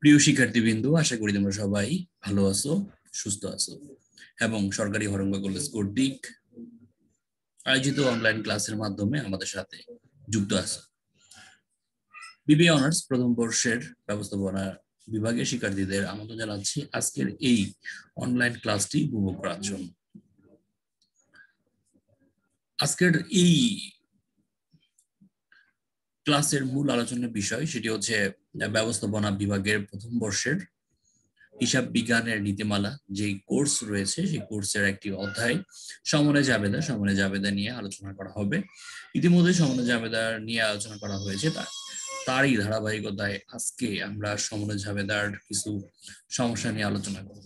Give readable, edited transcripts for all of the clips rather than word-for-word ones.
প্রিয় শিক্ষার্থীবৃন্দ, আশা করি তোমরা সবাই ভালো আছো, সুস্থ আছো এবং সরকারি হরঙ্গা কলেজ কর্তৃক আয়োজিত অনলাইন ক্লাসের মাধ্যমে আমাদের সাথে যুক্ত আছো। বিবিএ অনার্স প্রথম বর্ষের ব্যবস্থাপনা বিভাগের শিক্ষার্থীদের আমন্ত্রণ জানাচ্ছি আজকের এই অনলাইন ক্লাসটি উপভোগ করার জন্য। আজকের এই ক্লাসের মূল আলোচনার বিষয় সেটি হচ্ছে ব্যবস্থাপনা বিভাগের প্রথম বর্ষের হিসাব বিজ্ঞানের নীতিমালা যে কোর্স রয়েছে সেই কোর্সের একটি অধ্যায় সমন্বয় জাবেদা নিয়ে আলোচনা করা হবে। ইতিমধ্যে সমন্বয় জাবেদা নিয়ে আলোচনা করা হয়েছে, তারই ধারাবাহিকতায় আজকে আমরা সমন্বয় জাবেদার কিছু সমস্যা নিয়ে আলোচনা করব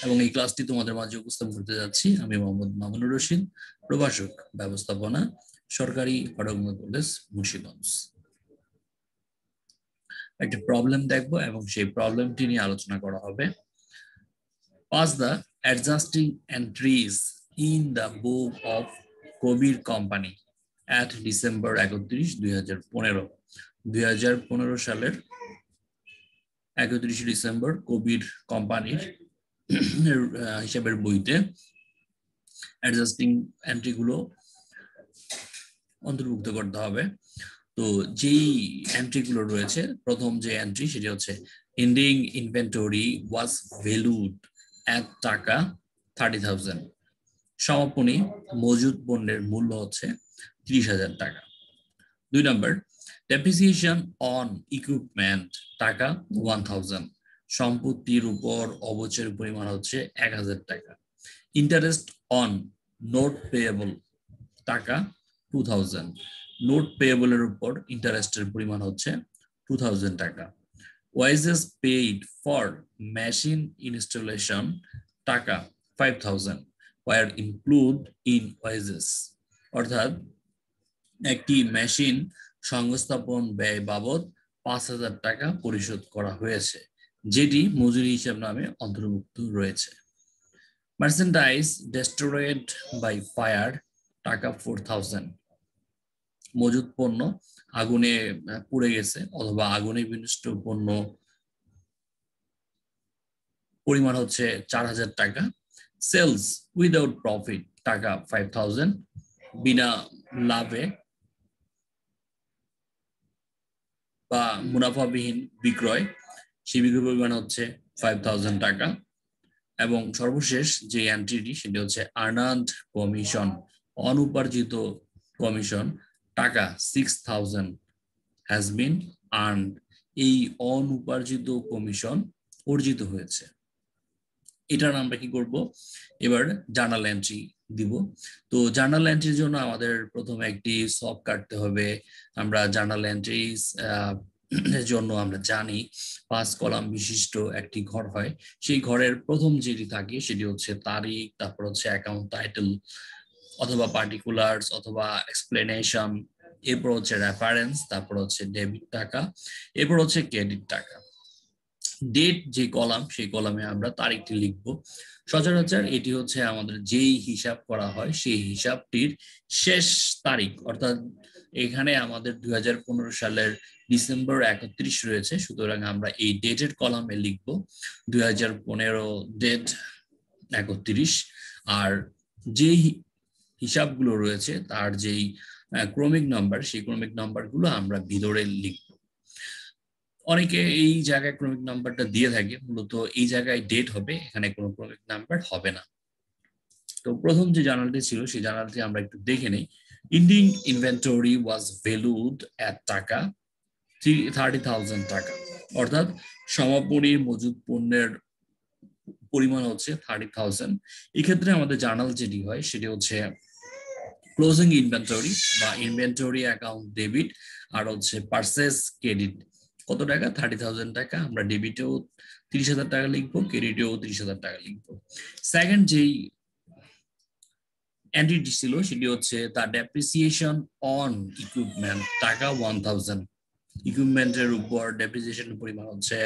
এবং এই ক্লাসটি তোমাদের মাঝে উপস্থাপন করতে যাচ্ছি আমি মোহাম্মদ মামুনুর রশিদ, প্রভাষক ব্যবস্থাপনা, সরকারি হরঙ্গা কলেজ, মুন্সিগঞ্জ। একটা প্রবলেম দেখবো এবং সেই প্রবলেমটি নিয়ে আলোচনা করা হবে। Pass the adjusting entries in the book of Kabir company at December 31, 2015। 2015 সালের 31 ডিসেম্বর কবির কোম্পানির হিসাবের বইতে অ্যাডজাস্টিং এন্ট্রি গুলো অন্তর্ভুক্ত করতে হবে। তো যেই এন্ট্রি গুলো রয়েছে, প্রথম যে এন্ট্রি সেটি হচ্ছে এন্ডিং ইনভেন্টরি ওয়াজ ভ্যালুড এট টাকা 30,000। সমাপনী মজুদ পণ্যের মূল্য হচ্ছে 30,000 টাকা। 2 নম্বর, ডেপ্রিসিয়েশন অন ইকুইপমেন্ট টাকা 1,000। সম্পত্তির উপর অবচয়ের পরিমাণ হচ্ছে 1,000 টাকা। ইন্টারেস্ট অন নোট পেয়েবল টাকা 2,000। নোট পেয়েবলের উপর ইন্টারেস্টের পরিমাণ হচ্ছে 2,000 টাকা। Wages paid for machine installation টাকা 5,000 were included in wages। অর্থাৎ একটি মেশিন সংস্থাপন ব্যয় বাবদ 5,000 টাকা পরিশোধ করা হয়েছে, যেটি মজুরি হিসাব নামে অন্তর্ভুক্ত রয়েছে। মার্চেন্ডাইজ ডেস্ট্রয়েড বাই ফায়ার টাকা 4,000। মজুদ পণ্য আগুনে পুড়ে গেছে অথবা আগুনে বিনষ্ট পণ্য পরিমাণ হচ্ছে 4,000 টাকা। সেলস উইদাউট প্রফিট টাকা 5,000। বিনা লাভে বা মুনাফাবিহীন বিক্রয়, সেই বিক্রয় পরিমাণ হচ্ছে 5,000 টাকা। এবং সর্বশেষ যে এন্ট্রিটি সেটি হচ্ছে আর্নার্ড কমিশন, অনুপার্জিত কমিশন টাকা 6,000 হ্যাজ বিন আর্নড। এই অনুপার্জিত কমিশন অর্জিত হয়েছে। এটার আমরা কি করব, এবার জার্নাল এন্ট্রি দিব। তো জার্নাল এন্ট্রির জন্য আমাদের প্রথমে একটি সব কাটতে হবে। আমরা জার্নাল এন্ট্রিজ জন্য আমরা জানি 5 কলাম বিশিষ্ট একটি ঘর হয়। সেই ঘরের প্রথম যেটি থাকে সেটি হচ্ছে তারিখ, তারপর হচ্ছে অ্যাকাউন্ট টাইটেল অথবা পার্টিকুলার্স অথবা এক্সপ্লেনেশন, এরপর হচ্ছে রেফারেন্স, তারপর হচ্ছে ডেবিট টাকা, এরপর হচ্ছে ক্রেডিট টাকা। ডেট যে কলাম, সেই কলামে আমরা তারিখটি লিখব। সচরাচর এটি হচ্ছে আমাদের যেই হিসাব করা হয় সেই হিসাবটির শেষ তারিখ, অর্থাৎ এখানে আমাদের 2015 সালের ডিসেম্বর 31 রয়েছে, সুতরাং আমরা এই ডেটের কলামে লিখব 2015 ডেট 31। আর যেই হিসাবগুলো রয়েছে তার যেই ক্রমিক নাম্বার, সেই ক্রমিক নাম্বারগুলো আমরা ভিতরে লিখব। অনেকে এই জায়গায় ক্রমিক নাম্বারটা দিয়ে থাকে, মূলত এই জায়গায় ডেট হবে, এখানে কোনো ক্রমিক নাম্বার হবে না। তো প্রথম যে জার্নালটি ছিল সেই জার্নালটি আমরা একটু দেখে নেই। এন্ডিং ইনভেন্টরি ওয়াজ ভ্যালুড এট টাকা 30,000 টাকা। অর্থাৎ সমাপনী মজুদ পণ্যের পরিমাণ হচ্ছে 30,000। এই ক্ষেত্রে আমাদের জার্নাল যেটি হয় সেটি হচ্ছে ক্লোজিং ইনভেন্টরি বা ইনভেন্টরি অ্যাকাউন্ট ডেবিট, আর হচ্ছে পারচেজ ক্রেডিট। কত টাকা? 30,000 টাকা। আমরা ডেবিটেও 30,000 টাকা লিখবো, ক্রেডিটেও 30,000 টাকা লিখবো। সেকেন্ড যেই এন্ট্রিটি ছিল সেটি হচ্ছে তার ডেপ্রিসিয়েশন অন ইকুইপমেন্ট টাকা 1,000। ইকুইপমেন্টের উপর ডেপ্রিসিয়েশনের পরিমাণ হচ্ছে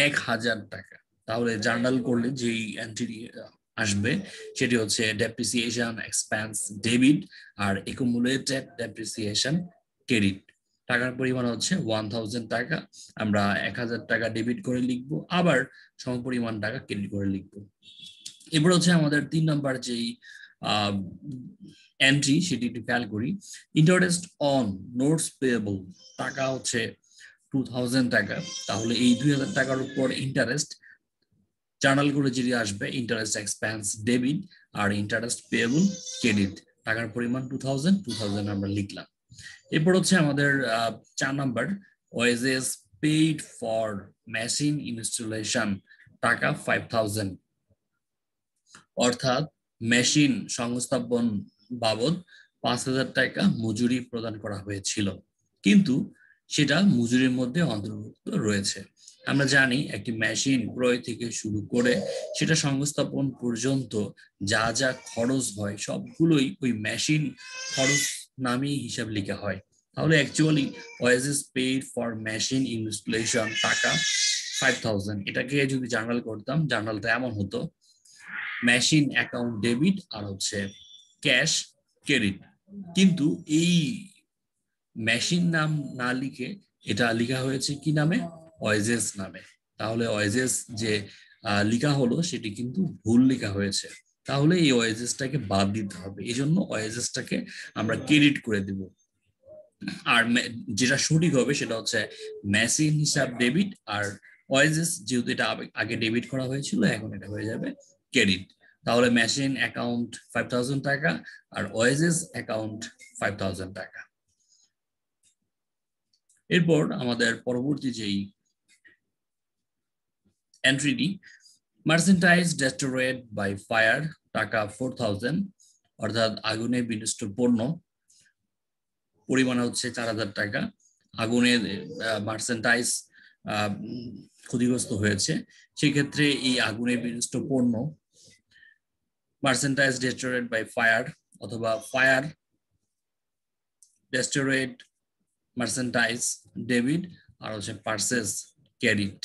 1,000 টাকা। তাহলে জার্নাল করলে যেই এন্ট্রি আসবে সেটি হচ্ছে ডেপ্রিসিয়েশন এক্সপেন্স ডেবিট আর একুমুলেটেড ডেপ্রিসিয়েশন ক্রেডিট টাকার পরিমাণ হচ্ছে 1000 টাকা, আমরা 1000 টাকা ডেবিট করে লিখবো, আবার সমপরিমাণ টাকা ক্রেডিট করে লিখবো। এবার হচ্ছে আমাদের 3 নাম্বার যেই এন্ট্রি সেটি একটু খেয়াল করি। ইন্টারেস্ট অন নোটস পেয়েবল, টাকা হচ্ছে 2000 টাকা, তাহলে এই 2000 টাকার উপর ইন্টারেস্ট জার্নাল করে যেটি আসবে ইন্টারেস্ট এক্সপেন্স ডেবিট আর ইন্টারেস্ট পেয়েবল ক্রেডিট। টাকার পরিমাণ 2000 আমরা লিখলাম। এরপর হচ্ছে আমাদের 4 number wages paid for machine installation, টাকা 5000, অর্থাৎ মেশিন সংস্থাপন বাবদ 5000 টাকা মজুরি প্রদান করা হয়েছিল, কিন্তু সেটা মজুরির মধ্যে অন্তর্ভুক্ত রয়েছে। আমরা জানি একটি মেশিন ক্রয় থেকে শুরু করে সেটা সংস্থাপন পর্যন্ত যা যা খরচ হয় সবগুলোই ওই মেশিন খরচ নামেই হিসাব লেখা হয়। তাহলে actually wages paid for machine installation টাকা 5000, এটাকে যদি জার্নাল করতাম জার্নালটা এমন হতো মেশিন অ্যাকাউন্ট ডেবিট আর হচ্ছে ক্যাশ ক্রেডিট, কিন্তু এই মেশিন নাম না লিখে এটা লেখা হয়েছে কি নামে? ওয়েজেস নামে। তাহলে ওয়েজেস যে লেখা হলো সেটি কিন্তু ভুল লেখা হয়েছে, তাহলে এই ওয়েজেসটাকে বাদ দিতে হবে, এই জন্য ওয়েজেসটাকে আমরা ক্রেডিট করে দিব। আর যেটা সঠিক হবে সেটা হচ্ছে মেশিন হিসাব ডেবিট, আর ওয়েজেস যেহেতু এটা আগে ডেবিট করা হয়েছিল এখন এটা হয়ে যাবে ক্রেডিট। তাহলে মেশিন অ্যাকাউন্ট 5000 টাকা আর ওয়েজেস অ্যাকাউন্ট 5000 টাকা। এরপর আমাদের পরবর্তী যেই এন্ট্রিটি মার্চেন্টাইজ ডেস্ট্রয়েড বাই ফায়ার, টাকা 4000, অর্থাৎ আগুনে বিনষ্ট পণ্য পরিমাণ হচ্ছে 4000 টাকা। আগুনে মার্চেন্টাইজ ক্ষতিগ্রস্ত হয়েছে, সেক্ষেত্রে এই আগুনে বিনষ্ট পণ্য মার্চেন্টাইজ ডেস্ট্রয়েড বাই ফায়ার অথবা ফায়ার ডেস্ট্রয়েড মার্চেন্টাইজ ডেবিট আর হচ্ছে পারচেজ ক্রেডিট।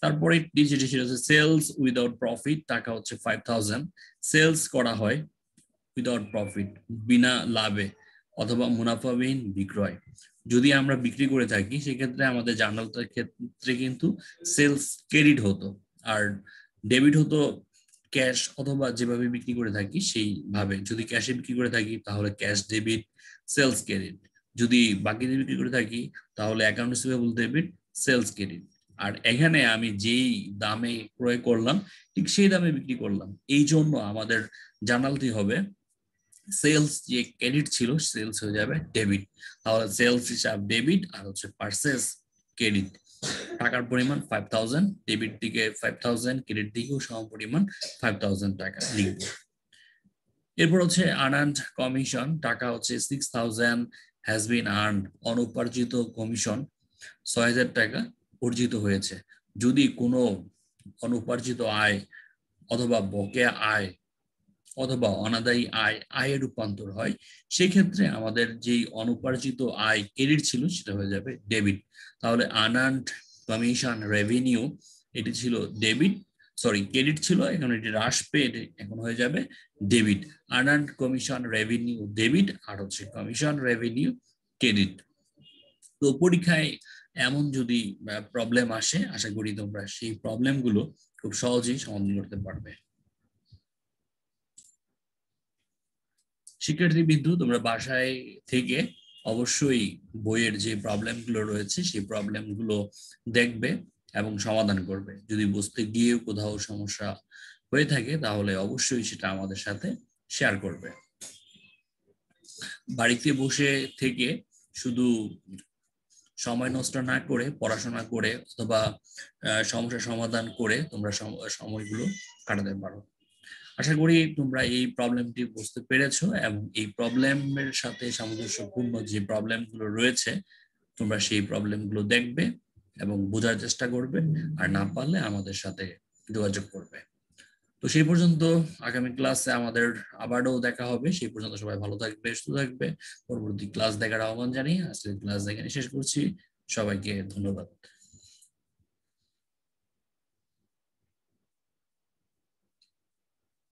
তারপরে যেটি সেটা হচ্ছে সেলস উইদাউট প্রফিট, টাকা হচ্ছে 5000। সেলস করা হয় উইদাউট প্রফিট, বিনা লাভে অথবা মুনাফাবিহীন বিক্রয়। যদি আমরা বিক্রি করে থাকি সেক্ষেত্রে আমাদের জার্নালটার ক্ষেত্রে কিন্তু সেলস ক্রেডিট হতো, আর ডেবিট হতো ক্যাশ অথবা যেভাবে বিক্রি করে থাকি সেইভাবে। যদি ক্যাশে বিক্রি করে থাকি তাহলে ক্যাশ ডেবিট সেলস ক্রেডিট, যদি বাকিতে বিক্রি করে থাকি তাহলে account receivable debit sales credit. আর এখানে আমি যেই দামে ক্রয় করলাম ঠিক সেই দামে বিক্রি করলাম, এই জন্য আমাদের জার্নালটি হবে সেলস যে ক্রেডিট ছিল সেলস হয়ে যাবে ডেবিট। তাহলে সেলস হিসাব ডেবিট আর হচ্ছে পারচেজ ক্রেডিট। টাকার পরিমাণ 5000, ডেবিট দিকে 5000, ক্রেডিট দিকেও সম পরিমাণ 5000 টাকা লিখব। এরপর হচ্ছে আর্নড কমিশন, টাকা হচ্ছে 6000 হ্যাজ বিন আর্নড, অনুপার্জিত কমিশন 6000 টাকা অর্জিত হয়েছে। যদি কোনো অনুপার্জিত আয় অথবা বকেয়া আয় অথবা অনাদায়ী আয় আয়ের রূপান্তর হয় সেক্ষেত্রে আমাদের যেই অনুপার্জিত আয় ক্রেডিট ছিল সেটা হয়ে যাবে ডেবিট। তাহলে আর্নড কমিশন রেভিনিউ এটি ছিল ডেবিট, সরি ক্রেডিট ছিল, এখন এটি হ্রাস পেয়ে এখন হয়ে যাবে debit. Earned commission revenue debit আর হচ্ছে কমিশন রেভিনিউ ক্রেডিট। তো পরীক্ষায় এমন যদি প্রবলেম আসে আশা করি তোমরা সেই প্রবলেমগুলো খুব সহজেই সমাধান করতে পারবে। শিক্ষার্থীবৃন্দু, তোমরা বাসায় থেকে অবশ্যই বইয়ের যে প্রবলেমগুলো রয়েছে সেই প্রবলেমগুলো দেখবে এবং সমাধান করবে। যদি বুঝতে গিয়ে কোথাও সমস্যা হয়ে থাকে তাহলে অবশ্যই সেটা আমাদের সাথে শেয়ার করবে। বাড়িতে বসে থেকে শুধু সময় নষ্ট না করে পড়াশোনা করে অথবা সমস্যা সমাধান করে তোমরা সময়গুলো কাটাতে পারো। আশা করি তোমরা এই প্রবলেমটি বুঝতে পেরেছো এবং এই প্রবলেমের সাথে সামঞ্জস্যপূর্ণ যে প্রবলেমগুলো রয়েছে তোমরা সেই প্রবলেমগুলো দেখবে এবং বোঝার চেষ্টা করবে, আর না পারলে আমাদের সাথে যোগাযোগ করবে। তো সেই পর্যন্ত আগামী ক্লাসে আমাদের আবারও দেখা হবে। সেই পর্যন্ত সবাই ভালো থাকবে, সুস্থ থাকবে। পরবর্তী ক্লাস দেখার আহ্বান জানিয়ে আজকের ক্লাস এখানে শেষ করছি। সবাইকে ধন্যবাদ।